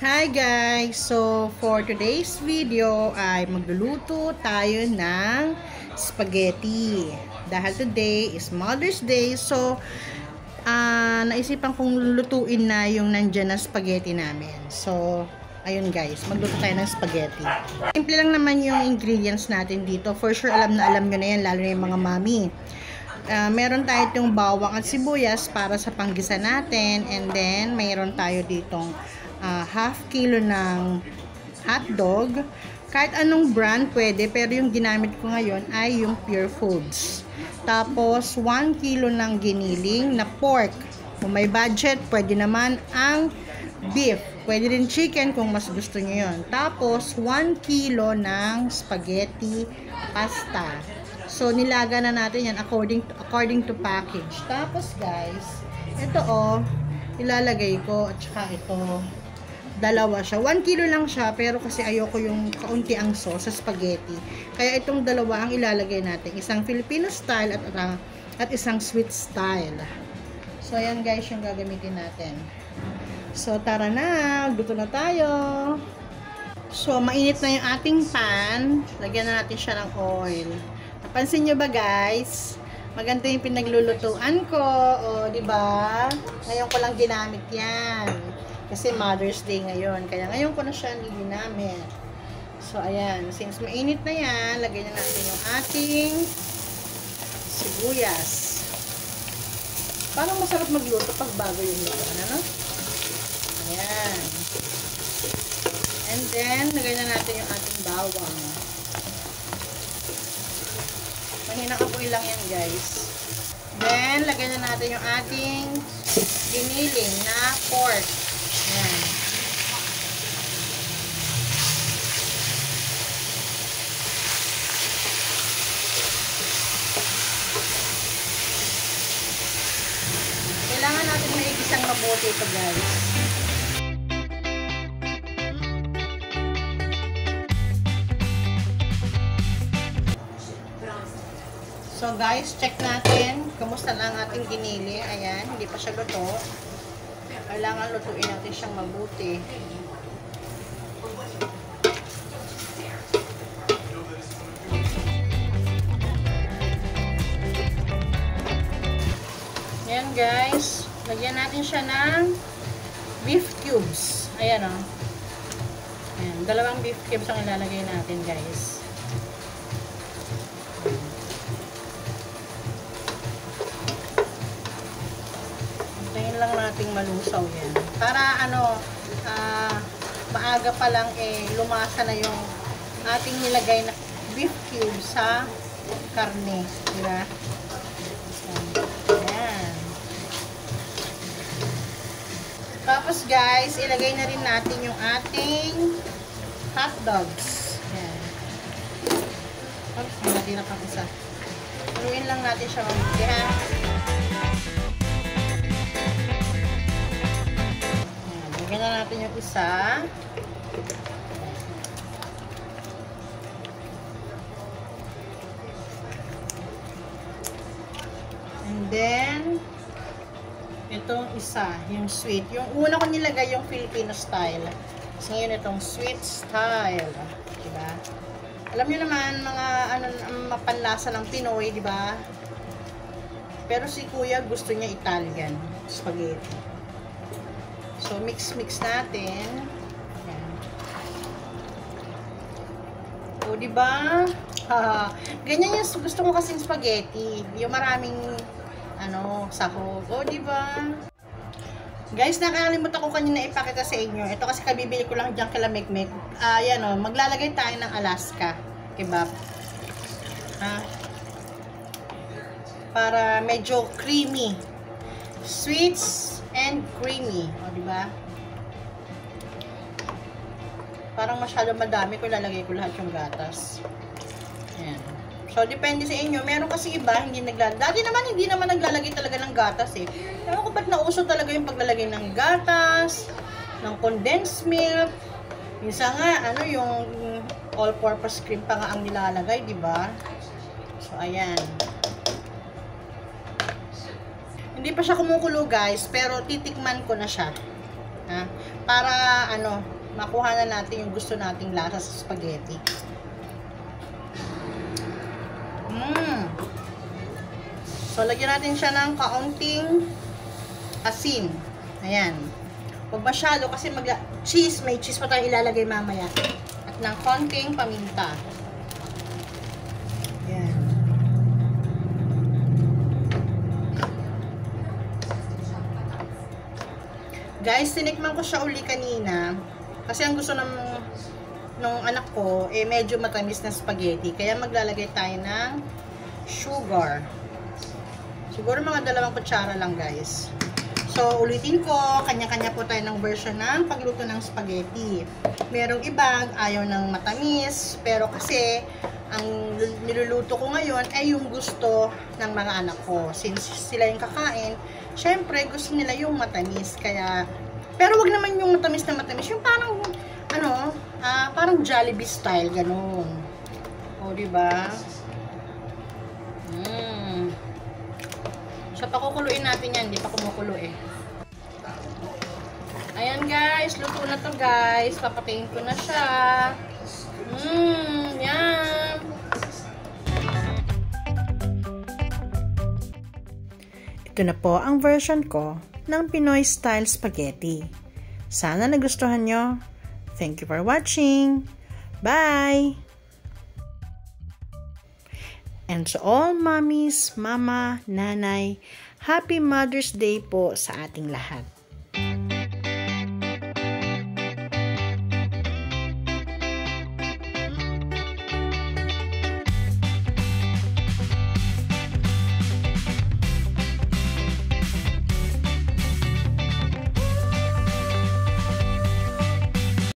Hi guys! So, for today's video ay magluluto tayo ng spaghetti. Dahil today is Mother's Day, so naisipan kong lutuin na yung nandyan na spaghetti namin. So, ayun guys, magluto tayo ng spaghetti. Simple lang naman yung ingredients natin dito. For sure, alam nyo na yan, lalo na yung mga mami. Meron tayo itong bawang at sibuyas para sa panggisa natin. And then, mayroon tayo ditong half kilo ng hotdog. Kahit anong brand pwede, pero yung ginamit ko ngayon ay yung Pure Foods. Tapos 1 kilo ng giniling na pork. Kung may budget, pwede naman ang beef. Pwede rin chicken kung mas gusto nyo yun. Tapos 1 kilo ng spaghetti pasta. So nilaga na natin yan according to package. Tapos guys, ito ilalagay ko, at saka ito dalawa siya. 1 kilo lang siya, pero kasi ayoko yung kaunti ang sauce sa spaghetti. Kaya itong dalawa ang ilalagay natin. Isang Filipino style at isang sweet style. So, ayan guys yung gagamitin natin. So, tara na. Luto na tayo. So, mainit na yung ating pan. Lagyan na natin siya ng oil. Napansin nyo ba guys? Maganda yung pinaglulutuan ko. O, diba? Ngayon ko lang ginamit yan. Kasi Mother's Day ngayon. Kaya ngayon ko na siya ginamit. So, ayan. Since mainit na yan, lagay na natin yung ating sibuyas. Parang masarap magluto pag bago yung luto. Ano? Ayan. And then, lagay na natin yung ating bawang. Mahinang apoy lang yan, guys. Then, lagay na natin yung ating giniling na pork. Ayan. Kailangan natin may igisang mabuti ito, guys. So guys, check natin kumusta na ang ating ginili. Ayan, hindi pa siya luto. Kailangan lutuin natin siyang mabuti. Ayan guys, lagyan natin siya ng beef cubes. Ayan o. Ayan, 2 beef cubes ang ilalagay natin guys. Hintayin lang nating malusaw yan. Para maaga pa lang lumasa na yung ating nilagay na beef cube sa karne. Diba? Ayan. Tapos guys, ilagay na rin natin yung ating hot dogs. Ayan. Oops, natira pang isa. Haluin lang natin siya mabuti ha. Lagyan na natin yung isa. And then, itong isa, yung sweet. Yung una ko nilagay yung Filipino style. Kasi ngayon itong sweet style. Diba? Alam niyo naman, mga mapanlasa ng Pinoy, diba? Pero si Kuya gusto niya Italian spaghetti. So, mix natin. Ayan. O, diba? Ganyan yung gusto ko kasing spaghetti. Yung maraming, sahog. O, diba? Guys, nakalimutan ko kanina ipakita sa inyo. Ito kasi kabibili ko lang dyan kala Mekmek. Ayan o, maglalagay tayo ng Alaska kebab. Para medyo creamy. Sweets and creamy. O, diba? Parang masyado madami ko ilalagay ko lahat yung gatas. Ayan. So, depende sa inyo. Meron kasi iba, hindi naglalagay. Dati naman, hindi naman naglalagay talaga ng gatas eh. Ewan ko ba't nauso talaga yung paglalagay ng gatas, ng condensed milk. Minsan nga, yung all-purpose cream pa nga ang nilalagay, diba? So, ayan. Hindi pa siya kumukulo guys, pero titikman ko na siya. Ha? Para, makuha na natin yung gusto nating lasa sa spaghetti. So, lagyan natin siya ng kaunting asin. Ayan. Huwag masyado kasi cheese, may cheese pa tayo ilalagay mamaya. At ng konting paminta. Ayan. Guys, tinikman ko siya uli kanina. Kasi ang gusto nung anak ko, medyo matamis na spaghetti. Kaya maglalagay tayo ng sugar. Siguro mga 2 kutsara lang, guys. So, ulitin ko, kanya-kanya po tayo ng version ng pagluto ng spaghetti. Merong ibang ayaw ng matamis, pero kasi ang niluluto ko ngayon ay yung gusto ng mga anak ko. Since sila yung kakain, syempre gusto nila yung matamis. Kaya, pero wag naman yung matamis na matamis. Yung parang, parang Jollibee style, ganun. O, diba? So, pakukuluin natin yan. Hindi pa kumukulo eh. Ayan guys. Luto na to guys. Papatayin ko na siya. Yan. Ito na po ang version ko ng Pinoy Style Spaghetti. Sana nagustuhan nyo. Thank you for watching. Bye! And to all mommies, mama, nanay, happy Mother's Day po sa ating lahat.